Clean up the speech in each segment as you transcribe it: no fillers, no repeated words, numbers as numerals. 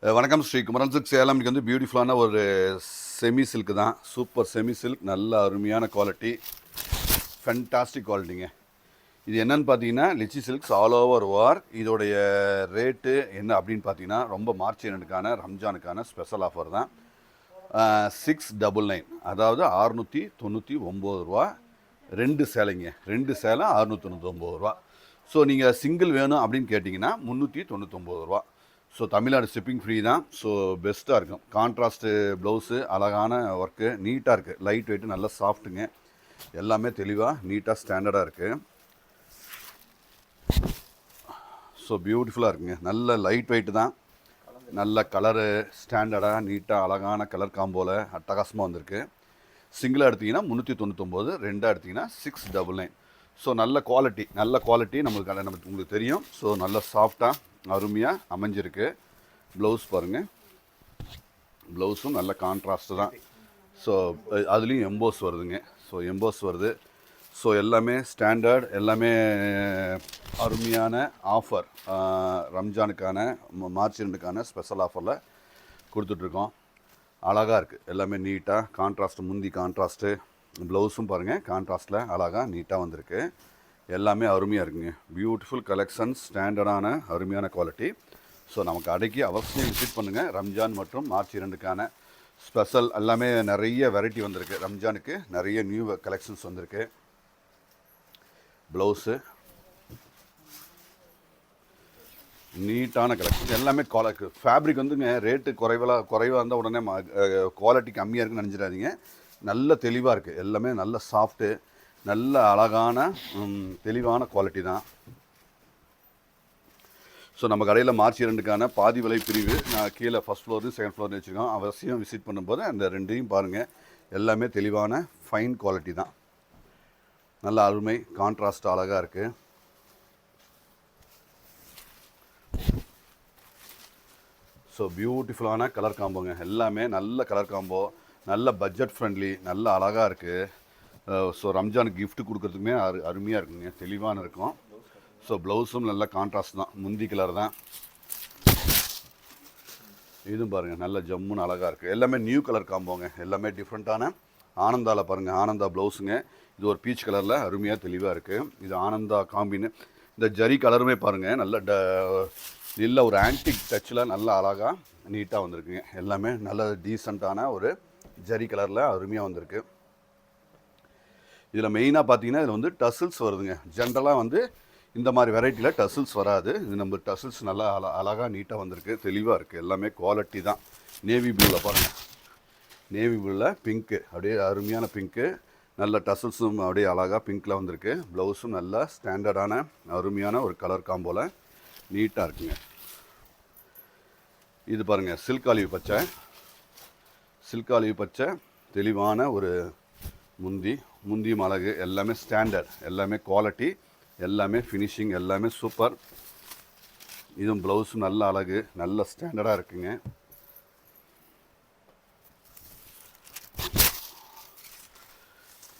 வணக்கம் ஸ்ரீ குமரன் சில்க் சேலம். இன்றைக்கி வந்து பியூட்டிஃபுல்லான ஒரு செமி சில்க் தான். சூப்பர் செமி சில்க், நல்ல அருமையான குவாலிட்டி, ஃபென்டாஸ்டிக் குவாலிட்டிங்க. இது என்னன்னு பார்த்தீங்கன்னா லிச்சி சில்க்ஸ் ஆல் ஓவர் வார். இதோடைய ரேட்டு என்ன அப்படின்னு பார்த்தீங்கன்னா ரொம்ப மார்ச் 2க்கான ரம்ஜானுக்கான ஸ்பெஷல் ஆஃபர் தான். 699, அதாவது 699 ரூபா. 2 சேலைங்க, 2 சேலை 699 ரூபா. ஸோ நீங்கள் சிங்கிள் வேணும் அப்படின்னு கேட்டிங்கன்னா 399 ரூபா. ஸோ தமிழ்நாடு ஷிப்பிங் ஃப்ரீ தான். ஸோ பெஸ்ட்டாக இருக்கும். கான்ட்ராஸ்ட்டு ப்ளவுஸு, அழகான ஒர்க்கு, நீட்டாக இருக்குது. லைட் வெயிட்டு, நல்ல சாஃப்ட்டுங்க. எல்லாமே தெளிவாக நீட்டாக ஸ்டாண்டர்டாக இருக்குது. ஸோ பியூட்டிஃபுல்லாக இருக்குங்க. நல்ல லைட் வெயிட்டு தான். நல்ல கலரு, ஸ்டாண்டர்டாக நீட்டாக அழகான கலர் காம்போவில் அட்டகாசமாக வந்திருக்கு. சிங்கிளாக எடுத்திங்கன்னா 399, ரெண்டாக எடுத்திங்கன்னா 699. ஸோ நல்ல குவாலிட்டி நம்மளுக்கு உங்களுக்கு தெரியும். ஸோ நல்ல சாஃப்டாக அருமையாக அமைஞ்சிருக்கு. ப்ளவுஸ் பாருங்கள், ப்ளவுஸும் நல்ல கான்ட்ராஸ்ட்டு தான். ஸோ அதுலேயும் எம்போஸ் வருதுங்க. ஸோ எம்போஸ் வருது. ஸோ எல்லாமே ஸ்டாண்டர்ட், எல்லாமே அருமையான ஆஃபர். ரம்ஜானுக்கான மார்ச் 2க்கான ஸ்பெஷல் ஆஃபரில் கொடுத்துட்ருக்கோம். அழகாக இருக்குது. எல்லாமே நீட்டாக கான்ட்ராஸ்ட்டு, முந்தி கான்ட்ராஸ்ட்டு, ப்ளவுஸும் பாருங்கள் கான்ட்ராஸ்ட்டில் அழகாக நீட்டாக வந்திருக்கு. எல்லாமே அருமையாக இருக்குங்க. பியூட்டிஃபுல் கலெக்ஷன்ஸ், ஸ்டாண்டர்டான அருமையான குவாலிட்டி. ஸோ நமக்கு அடைக்கி அவசியம் விசிட் பண்ணுங்கள். ரம்ஜான் மற்றும் மார்ச் 2க்கான ஸ்பெஷல் எல்லாமே நிறைய வெரைட்டி வந்திருக்கு. ரம்ஜானுக்கு நிறைய நியூ கலெக்ஷன்ஸ் வந்திருக்கு. ப்ளவுஸு நீட்டான கலெக்ஷன், எல்லாமே ஃபேப்ரிக் வந்துங்க ரேட்டு குறைவாக இருந்தால் உடனே குவாலிட்டி கம்மியாக இருக்குன்னு நினச்சிடாதீங்க. நல்ல தெளிவாக இருக்குது. எல்லாமே நல்ல சாஃப்ட்டு, நல்ல அழகான தெளிவான குவாலிட்டி தான். ஸோ நம்ம கடையில் மார்ச் 2க்கான பாதி விலை பிரிவு நான் கீழே ஃபஸ்ட் ஃப்ளோரு செகண்ட் ஃப்ளோர்னு வச்சுருக்கோம். அவசியம் விசிட் பண்ணும்போது அந்த ரெண்டையும் பாருங்கள். எல்லாமே தெளிவான ஃபைன் குவாலிட்டி தான். நல்ல அருமை, கான்ட்ராஸ்ட் அழகாக இருக்குது. ஸோ பியூட்டிஃபுல்லான கலர் காம்போங்க. எல்லாமே நல்ல கலர் காம்போ, நல்ல பட்ஜெட் ஃப்ரெண்ட்லி, நல்ல அழகாக இருக்குது. ஸோ ரம்ஜானுக்கு கிஃப்ட் கொடுக்குறதுக்குமே அருமையாக இருக்குங்க. தெளிவான இருக்கும். ஸோ ப்ளவுஸும் நல்ல கான்ட்ராஸ்ட் தான், முந்தி கலர் தான். இதுவும் பாருங்கள் நல்ல ஜம்முன்னு அழகாக இருக்குது. எல்லாமே நியூ கலர் காம்போங்க. எல்லாமே டிஃப்ரெண்ட்டான ஆனந்தாவில் பாருங்கள். ஆனந்தா ப்ளவுஸுங்க. இது ஒரு பீச் கலரில் அருமையாக தெளிவாக இருக்குது. இது ஆனந்தா காம்பின்னு. இந்த ஜரி கலருமே பாருங்கள் நல்ல ஒரு ஆன்டிக் டச்சில் நல்ல அழகாக நீட்டாக வந்திருக்குங்க. எல்லாமே நல்ல டீசெண்டான ஒரு ஜரி கலரில் அருமையாக வந்திருக்கு. இதில் மெயினாக பார்த்தீங்கன்னா இதில் வந்து டசில்ஸ் வருதுங்க. ஜென்ரலாக வந்து இந்த மாதிரி வெரைட்டியில் டசில்ஸ் வராது. இது நம்ம டசில்ஸ் நல்லா அழகாக நீட்டாக வந்திருக்கு. தெளிவாக இருக்குது. எல்லாமே குவாலிட்டி தான். நேவி ப்ளூவில் பாருங்கள், நேவி ப்ளூவில் பிங்க்கு, அப்படியே அருமையான பிங்க்கு. நல்ல டசில்ஸும் அப்படியே அழகாக பிங்க்கில் வந்திருக்கு. ப்ளவுஸும் நல்லா ஸ்டாண்டர்டான அருமையான ஒரு கலர் காம்போவில் நீட்டாக இருக்குங்க. இது பாருங்கள் சில்க் ஆலிவ் பச்சை, தெளிவான ஒரு முந்தியும் அழகு. எல்லாமே ஸ்டாண்டர்ட், எல்லாமே குவாலிட்டி, எல்லாமே ஃபினிஷிங், எல்லாமே சூப்பர். இதுவும் ப்ளவுஸும் நல்ல அழகு, நல்ல ஸ்டாண்டர்டாக இருக்குங்க.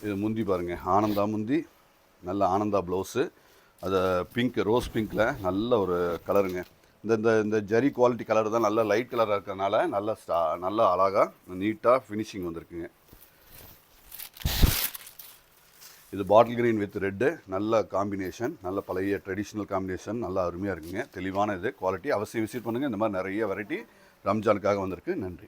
இது முந்தி பாருங்கள், ஆனந்தா முந்தி, நல்ல ஆனந்தா ப்ளவுஸு. அது பிங்க், ரோஸ் பிங்க்கில் நல்ல ஒரு கலருங்க. இந்த ஜரி குவாலிட்டி கலர் தான் நல்ல லைட் கலராக இருக்கிறதுனால நல்ல அழகாக நீட்டாக ஃபினிஷிங் வந்திருக்குங்க. இது பாட்டில் கிரீன் வித் ரெட்டு, நல்ல காம்பினேஷன், நல்ல பழைய ட்ரெடிஷ்னல் காம்பினேஷன், நல்லா அருமையாக இருக்குங்க. தெளிவான இது குவாலிட்டி. அவசியம் விசிட் பண்ணுங்கள். இந்த மாதிரி நிறைய வெரைட்டி ரம்ஜானுக்காக வந்திருக்கு. நன்றி.